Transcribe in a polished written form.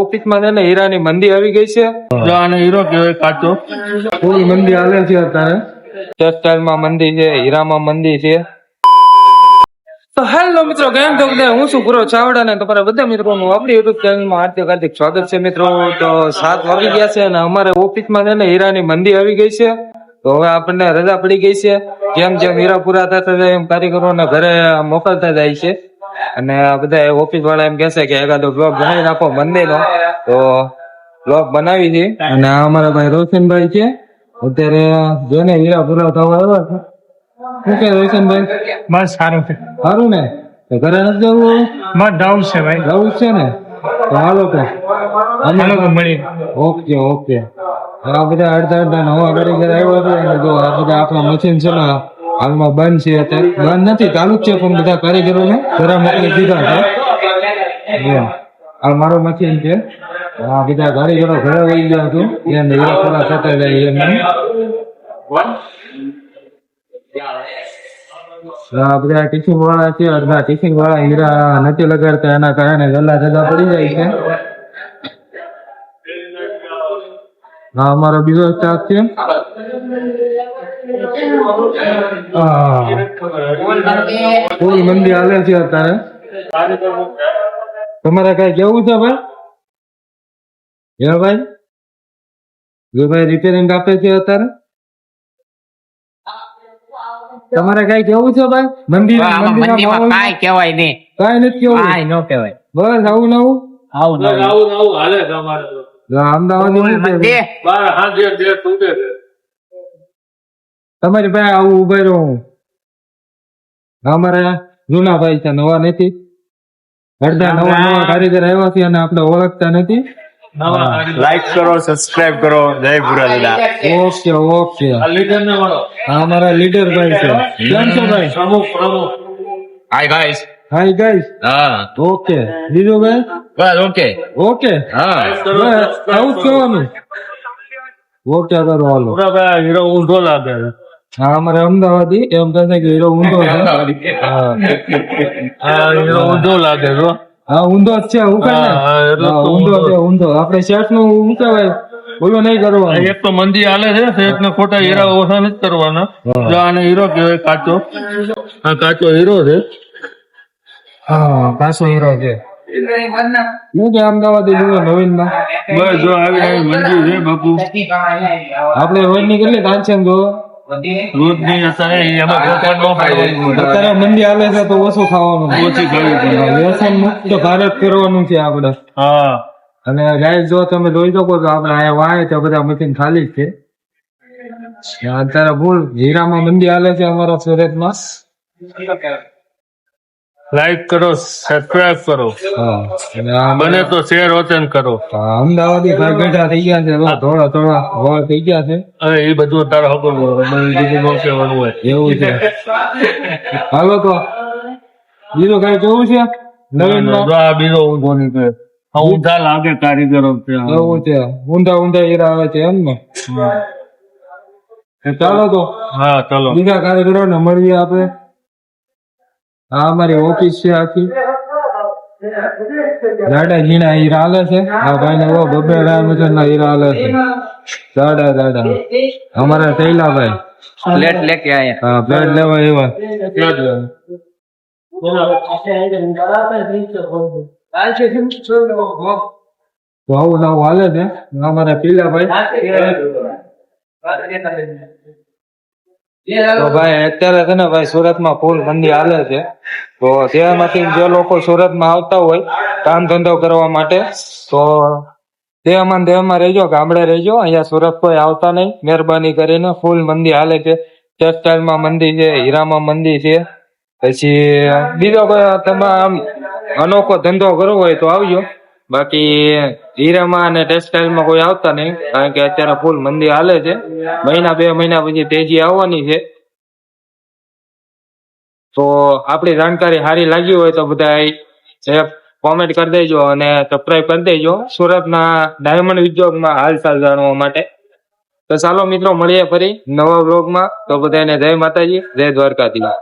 Office માં છે ને હીરાની મંદી આવી ગઈ છે. આને હીરો કહેવાય કાચો. ફૂલ મંદી આવે છે અત્યારે. ટેક્સટાઇલ માં મંદી છે, હીરામાં મંદી છે. તો હેલો મિત્રો, કેમ છો બધા? હું છું ગુરુ ચાવડા ને તમારા બધા મિત્રોનું આપણી યુટ્યુબ ચેનલમાં હાર્દિક હાર્દિક સ્વાગત છે મિત્રો. તો 7 વાગી ગયા છે અને અમારે ઓફિસમાં છે ને હીરાની મંદી આવી ગઈ છે. તો હવે આપણને રજા પડી ગઈ છે. જેમ જેમ હીરા પૂરા થતા જાય એમ કારીગરોને ઘરે મોકલતા જાય છે. અને બધા ઓફિસ વાળા એમ કહેશે કે એકાદો બ્લોગ બનાવી નાખો મંદિરનો. તો બ્લોગ બનાવી છે. અને આ અમારા ભાઈ રોશનભાઈ છે, અત્યારે જોને હીરા પૂરા થવા આવ્યા છે. શું કે રોશનભાઈ? બસ સારું છે. સારું ને? તો ઘરે નથી જવું? બસ ડાઉન છે ભાઈ. જવું છે ને? તો હાલો તો મળી. Okay okay. આ બધા અડધા નવા કારીગર આવ્યા છે અને જો આ બધા આપણા મશીન છે ને હાલમાં બંધ છે. અત્યારે બંધ નથી, ચાલુ જ છે, પણ બધા કારીગરોને ઘરે મોકલી દીધા છે. આ મારો મશીન છે. આ બધા કારીગરો ઘરે વહી ગયા હતું એને હીરા પૂરા થતા જાય એમને. આ બધા ટીચિંગ વાળા છે, અડધા ટીચિંગ વાળા હીરા નથી લગાડતા, એના કારણે વહેલા રજા પડી જાય છે. હા, અમારો બીજો સ્ટાફ છે. ફૂલ મંદી હાલે છે અત્યારે. તમારે કઈ કેવું છે ભાઈ? હે ભાઈ? જો ભાઈ રિપેરિંગ આપે છે અત્યારે. તમારે કઈ કેવું છે ભાઈ? મંદીમાં કાઈ કહેવાય નહીં. કઈ નથી કેવું? કાઈ ન કહેવાય. બસ આવું નવું હાલે તમારે અમદાવાદ તમારી ભાઈ આવું ઉભા રહું. અમારા જૂના ભાઈ છે, નવા નથી. અડધા નવા કારીગર આવ્યા છે અને આપણે ઓળખતા નથી. લાઈક કરો, સબસ્ક્રાઇબ કરો. જય ભુરા દાદા. Okay okay. લીડર ને મળો. અમારા લીડર ભાઈ છે. કેમ છો ભાઈ? પ્રમુખ. Hi guys. Hi guys. હા. ઓકે. બીજું ભાઈ? બસ ઓકે. ઓકે. હા. આવું જ કહેવાનું. ઓકે કરો હાલો. પૂરા ભાઈ હીરો ઊંધો લાગે. હા, અમારે અમદાવાદી એમ કહે છે કે હીરો ઊંધો છે. હા, હીરો ઊંધો લાગે છો. હા, ઊંધો જ છે. ઊંધો છે, ઊંધો. આપણે શેઠ નું શું કહેવાય બોલો નહીં કરવાનું. એક તો મંદી હાલે છે, શેઠ ને ખોટા હીરા ઓછા નથી કરવાના. જો આને હીરો કહેવાય કાચો. આ કાચો હીરો છે. હા, કાચો હીરો છે. શું કે અમદાવાદી નવીન માં? બસ જો આવી આવી મંદી છે બાપુ. આપણે રોજ ની કેટલી ટેન્શન જો. રોજ ની અત્યારે મંદી હાલે છે તો ઓછું ખાવાનું, ઓછી ખાવી પડે. વ્યસન મુક્ત ભારત કરવાનું છે આપણે. હા. અને ગાય જો તમે જોઈ શકો તો આપણે અહીંયા વાય તો બધા મશીન ખાલી જ છે. અત્યારે ભૂલ હીરામાં મંદી હાલે છે અમારા સુરતમાં. લાઈક કરો, સબસ્ક્રાઇબ કરો. બને તો શેર વચન કરો. અમદાવાદી ભાઈ બેઠા થઈ ગયા છે, થોડા થોડા વોળ થઈ ગયા છે. અરે એ બધું તારે ખબર કહેવાનું હોય એવું છે. હાલો તો બીજું કઈ કેવું છે નવીન માં? આ બીજો ઊંધો નીકળે. ઊંધા લાગે કારીગરો. એવું છે, ઊંધા ઊંધા હીરા આવે છે એમ ને? ચાલો તો હા ચાલો બીજા કારીગરો ને મળીએ આપણે. આ અમારી ઓફિસ છે આખી. દાડા ઝીણા હીરા હાલે છે. આ ભાઈ ને બબે ના હીરા હાલે છે. દાડા અમારા શૈલાભાઈ પ્લેટ લેકે આયા. હા, પ્લેટ લેવા એવા. તો આવું નવું હાલે છે અમારા પીલાભાઈ. તો ભાઈ અત્યારે છે ને ભાઈ સુરતમાં ફૂલ મંદી હાલે છે. તો તેમાંથી જે લોકો સુરતમાં આવતા હોય કામ ધંધો કરવા માટે તો દેહમાં રહેજો, ગામડે રહેજો. અહીંયા સુરત કોઈ આવતા નહીં મહેરબાની કરીને. ફૂલ મંદી હાલે છે. ટેક્સટાઇલમાં મંદી છે, હીરામાં મંદી છે. પછી બીજો કોઈ તમે આમ અનોખો ધંધો કરવો હોય તો આવજો. બાકી હીરામાં અને ટેક્સટાઇલમાં કોઈ આવતા નહીં, કારણ કે અત્યારે ફૂલ મંદી હાલે છે. મહિના 2 મહિના પછી તેજી આવવાની છે. તો આપણી જાણકારી સારી લાગી હોય તો બધા કોમેન્ટ કરી દેજો અને સબસ્ક્રાઇબ કરી દેજો સુરતના ડાયમંડ ઉદ્યોગમાં હાલચાલ જાણવા માટે. તો ચાલો મિત્રો મળીએ ફરી નવા વ્લોગમાં. તો બધાને જય માતાજી, જય દ્વારકાધીશ.